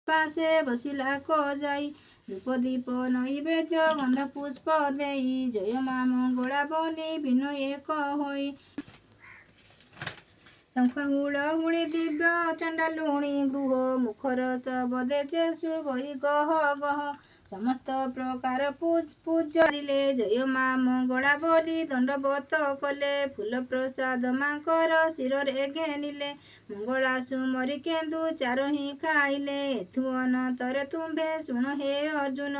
पासे बसिला को जाई धूप दीप नैवेद्य गंध पुष्प देई जय मा मंगला बोली बिनु एक होई शंख हुलहुली दिव्य चंडालुणी गृह मुखर सबदे जेसु बही गह गह समस्त प्रकार पूजरिले जय मा मंगला बोली दंडवत कले फूल प्रसाद मांकर शिरे घेनिले मंगला सुमरी केन्दु चारही खाइले एथु अनंतरे तुम्भे शुण हे अर्जुन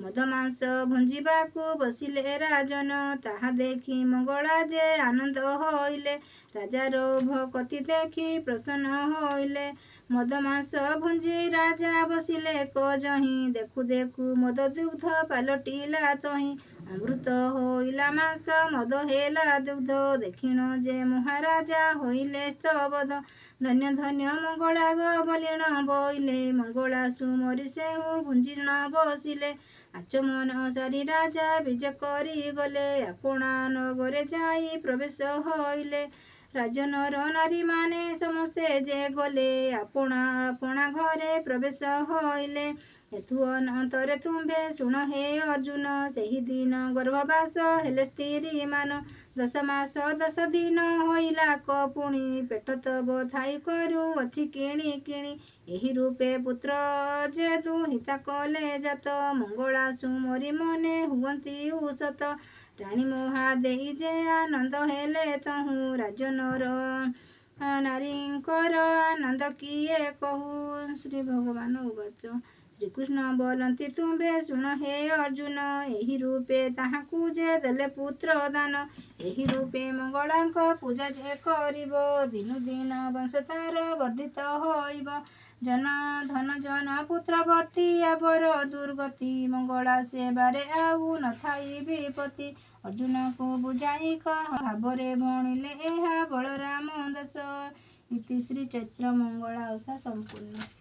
मद मांस भुंजिबाकू बसिले राजन ताहा देखी मंगला जे आनंद होइले राजार भक्ति देखी प्रसन्न होइले मद मांस भुंजी राजा बसिले कजही देखु देखु मद दुग्ध पालटिला तही अमृत होइला मांस मद हेला दुग्ध देखिण जे महाराजा होइले स्तबद धन्य धन्य मंगला गबलिण बोइले मंगला सुमरी सेहु भुंजिण बसिले आचमन सारी राजा विजय करी गले आपणा नगरे जाई प्रवेश होइले राजनर नारी माने समस्ते जे गले आपणा आपणा घरे प्रवेश होइले एथु अनंतरे तुम्भे शुण हे अर्जुन सेहि दिन गर्भवास हेले स्त्री मान 10 मास 10 दिन होइला कपुणी पेट तब थाई करू अछि किणी किणी एहि रूपे पुत्र जे दुहिता कले जात मंगला सुमरी मने हुअंती उसत राणी मोहा देई जे आनंद हेले तहु राजनर नारींकर आनंद किए कहू। श्री भगवान उवाच श्रीकृष्ण बोलती तुम्भे शुण हे अर्जुन एहि रूपे ताहाकू जे देले पुत्र दान एहि रूपे मंगलांक पूजा जे करिब दिनु दिन वंश तार वर्धित होइब जन धन जन पुत्र वर्ती आबर दुर्गति मंगला सेवारे आउ नथाई विपत्ति अर्जुन को बुझाई कह भावरे भणिले एहा बलराम दास इति श्री चैत्र मंगला ओषा संपूर्ण।